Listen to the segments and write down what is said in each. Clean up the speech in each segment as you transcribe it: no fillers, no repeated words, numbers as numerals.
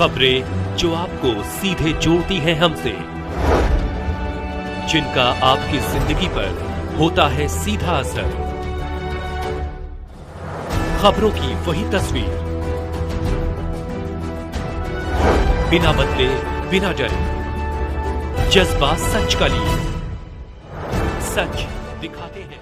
खबरें जो आपको सीधे जोड़ती हैं हमसे, जिनका आपकी जिंदगी पर होता है सीधा असर। खबरों की वही तस्वीर, बिना बदले बिना डरे, जज्बा सच का लिए, सच दिखाते हैं।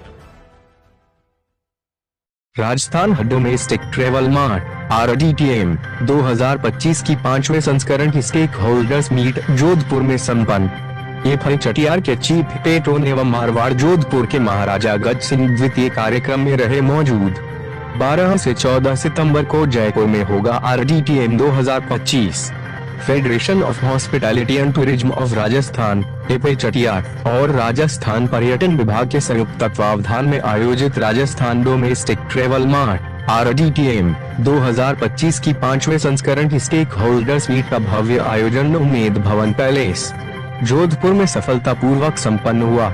Rajasthan Domestic Travel Mart RDTM 2025 की 5वें संस्करण की स्टेक होल्डर्स मीट जोधपुर में संपन्न। एफआई चटियार के चीफ पेट्रोन एवं मारवाड़ जोधपुर के महाराजा गज सिंह द्वितीय कार्यक्रम में रहे मौजूद। 12 से 14 सितंबर को जयपुर में होगा RDTM 2025। Federation of Hospitality and Tourism of Rajasthan, एफआई चटियार और राजस्थान पर्यटन विभाग के संयुक्त तत्वावधान में आयोजित Rajasthan Domestic Travel Mart RDTM 2025 की 5वें संस्करण की स्टेक होल्डर्स मीट का भव्य आयोजन उम्मेद भवन पैलेस जोधपुर में सफलतापूर्वक संपन्न हुआ।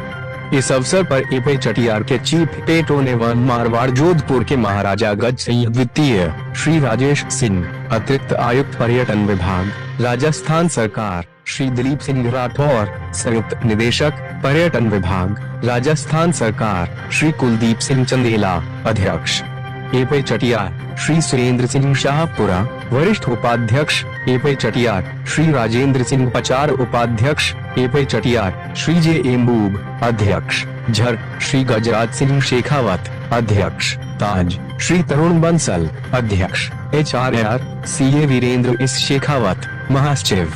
इस अवसर पर एफआई चटियार के चीफ पेट्रोन एवं मारवाड़ जोधपुर के महाराजा गज सिंह द्वितीय, श्री राजेश सिंह, अतिरिक्त आयुक्त पर्यटन विभाग राजस्थान सरकार, श्री दिलीप सिंह राठौर, संयुक्त निदेशक पर्यटन विभाग राजस्थान सरकार, श्री कुलदीप सिंह चंदेला, अध्यक्ष एफआई चटियार, श्री सुरेंद्र सिंह शाहपुरा, वरिष्ठ उपाध्यक्ष एफआई चटियार, श्री राजेंद्र सिंह पचार, उपाध्यक्ष एफआई चटियार, श्री जे एम्बूब, अध्यक्ष झर, श्री गजराज सिंह शेखावत, अध्यक्ष ताज, श्री तरुण बंसल, अध्यक्ष HRR, CA वीरेंद्र इस शेखावत, महासचिव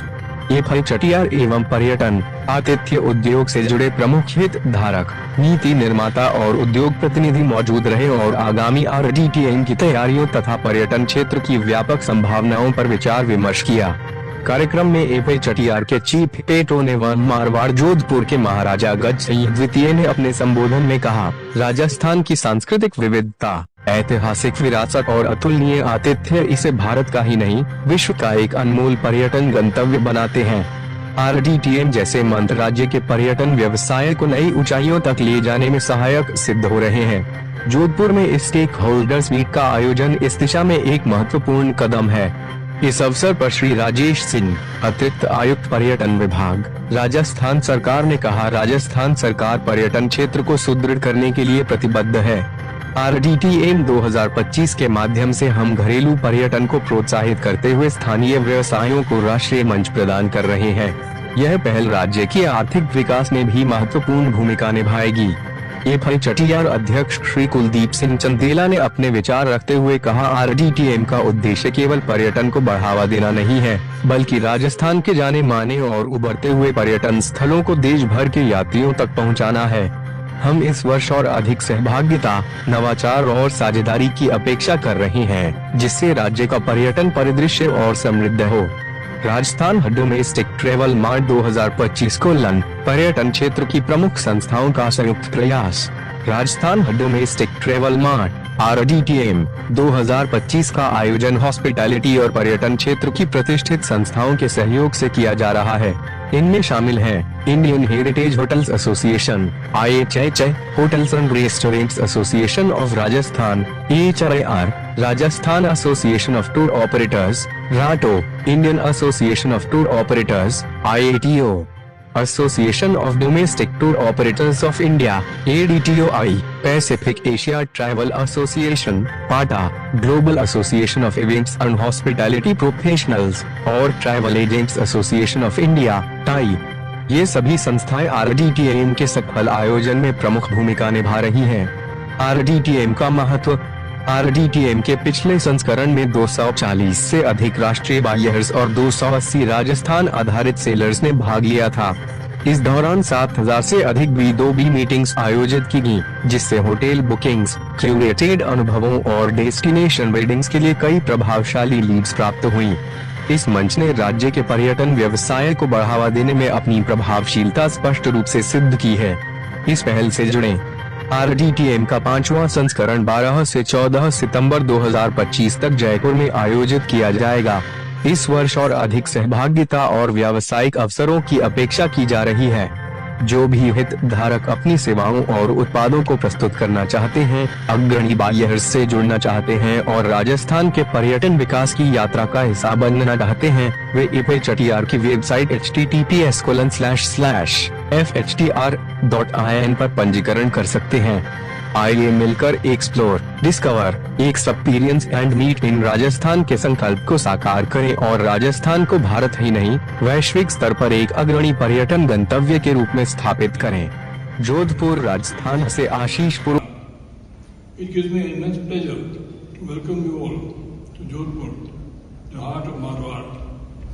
एफआई चटियार एवं पर्यटन आतिथ्य उद्योग से जुड़े प्रमुख हित धारक, नीति निर्माता और उद्योग प्रतिनिधि मौजूद रहे और आगामी RDTM की तैयारियों तथा पर्यटन क्षेत्र की व्यापक संभावनाओं पर विचार विमर्श किया। कार्यक्रम में एफआई चटियार के चीफ पेट्रोन एवं मारवाड़ जोधपुर के महाराजा गज सिंह द्वितीय ने अपने संबोधन में कहा, राजस्थान की सांस्कृतिक विविधता, ऐतिहासिक विरासत और अतुलनीय आतिथ्य इसे भारत का ही नहीं विश्व का एक अनमोल पर्यटन गंतव्य बनाते हैं। RDTM जैसे मंत्र राज्य के पर्यटन व्यवसाय को नई ऊंचाइयों तक ले जाने में सहायक सिद्ध हो रहे हैं। जोधपुर में इस स्टेक होल्डर्स मीट का आयोजन इस दिशा में एक महत्वपूर्ण कदम है। इस अवसर पर श्री राजेश सिंह, अतिरिक्त आयुक्त पर्यटन विभाग राजस्थान सरकार ने कहा, राजस्थान सरकार पर्यटन क्षेत्र को सुदृढ़ करने के लिए प्रतिबद्ध है। RDTM 2025 के माध्यम से हम घरेलू पर्यटन को प्रोत्साहित करते हुए स्थानीय व्यवसायों को राष्ट्रीय मंच प्रदान कर रहे हैं। यह पहल राज्य के आर्थिक विकास में भी महत्वपूर्ण भूमिका निभाएगी। एफआई चटियार अध्यक्ष श्री कुलदीप सिंह चंदेला ने अपने विचार रखते हुए कहा, RDTM का उद्देश्य केवल पर्यटन को बढ़ावा देना नहीं है, बल्कि राजस्थान के जाने माने और उभरते हुए पर्यटन स्थलों को देश भर के यात्रियों तक पहुंचाना है। हम इस वर्ष और अधिक सहभागिता, नवाचार और साझेदारी की अपेक्षा कर रहे हैं, जिससे राज्य का पर्यटन परिदृश्य और समृद्ध हो। Rajasthan Domestic Travel mart 2025 colon पर्यटन क्षेत्र की प्रमुख संस्थाओं का संयुक्त प्रयास। Rajasthan Domestic Travel Mart RDTM 2025 का आयोजन हॉस्पिटैलिटी और पर्यटन क्षेत्र की प्रतिष्ठित संस्थाओं के सहयोग से किया जा रहा है। इनमें शामिल हैं Indian Heritage Hotels Association, IHH, Hotels and Restaurants Association of Rajasthan, HRAR, Rajasthan Association of Tour Operators, RATO, Indian Association of Tour Operators, IATO, Association of Domestic Tour Operators of India, ADTOI, Pacific Asia Travel Association, PATA, Global Association of Events and Hospitality Professionals और Travel Agents Association of India, TAI। ये सभी संस्थाएं RDTM के सफल आयोजन में प्रमुख भूमिका निभा रही हैं। RDTM का महत्व। RDTM के पिछले संस्करण में 240 से अधिक राष्ट्रीय बायर्स और 280 राजस्थान आधारित सेलर्स ने भाग लिया था। इस दौरान 7000 से अधिक B2B मीटिंग्स आयोजित की गयी, जिससे होटल बुकिंग्स, क्यूरेटेड अनुभवों और डेस्टिनेशन बिल्डिंग्स के लिए कई प्रभावशाली लीड्स प्राप्त हुई। इस मंच ने राज्य के पर्यटन व्यवसाय को बढ़ावा देने में अपनी प्रभावशीलता स्पष्ट रूप से सिद्ध की है। इस पहल से जुड़े RDTM का 5वां संस्करण 12 से 14 सितंबर 2025 तक जयपुर में आयोजित किया जाएगा। इस वर्ष और अधिक सहभागिता और व्यावसायिक अवसरों की अपेक्षा की जा रही है। जो भी हितधारक अपनी सेवाओं और उत्पादों को प्रस्तुत करना चाहते हैं, अग्रणी बायर्स से जुड़ना चाहते हैं और राजस्थान के पर्यटन विकास की यात्रा का हिस्सा बनना चाहते हैं, वे इफे चटियार की वेबसाइट https://fhtr.in पर पंजीकरण कर सकते हैं। आइए मिलकर explore, discover, experience and meet in Rajasthan के संकल्प को साकार करें और राजस्थान को भारत ही नहीं, वैश्विक स्तर पर एक अग्रणी पर्यटन गंतव्य के रूप में स्थापित करें। जोधपुर, राजस्थान से आशीष पुर। It gives me immense pleasure to welcome you all to Jodhpur, the heart of Marwar,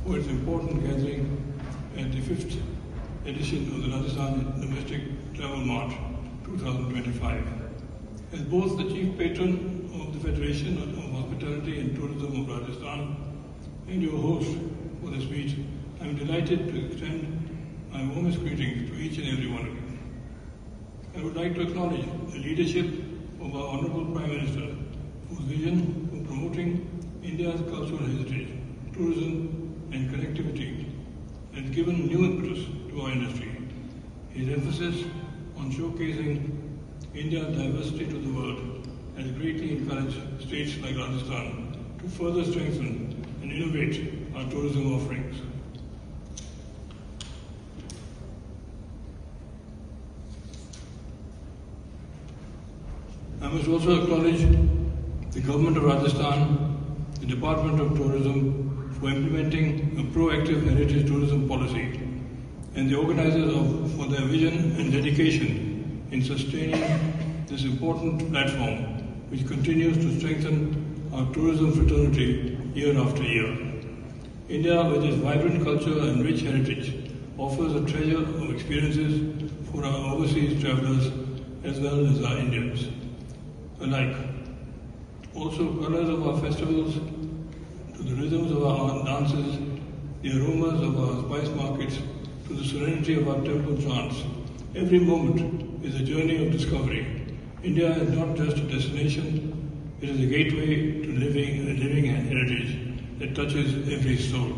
for its important gathering at the 5th edition of the Rajasthan Domestic Travel Mart 2025. As both the chief patron of the Federation of Hospitality and Tourism of Rajasthan and your host for this meet, I am delighted to extend my warmest greetings to each and every one of you. I would like to acknowledge the leadership of our Honorable Prime Minister, whose vision for promoting India's cultural heritage, tourism and connectivity has given new impetus to our industry. His emphasis on showcasing India's diversity to the world has greatly encouraged states like Rajasthan to further strengthen and innovate our tourism offerings. I must also acknowledge the Government of Rajasthan, the Department of Tourism for implementing a proactive heritage tourism policy, and the organizers for their vision and dedication in sustaining this important platform which continues to strengthen our tourism fraternity year after year. India, with its vibrant culture and rich heritage, offers a treasure of experiences for our overseas travelers as well as our Indians alike. Also, colors of our festivals, to the rhythms of our dances, the aromas of our spice markets, to the serenity of our temple chants. Every moment is a journey of discovery. India is not just a destination, it is a gateway to living heritage that touches every soul.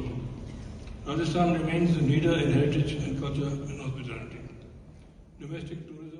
Rajasthan remains the leader in heritage and culture and hospitality. Domestic tourism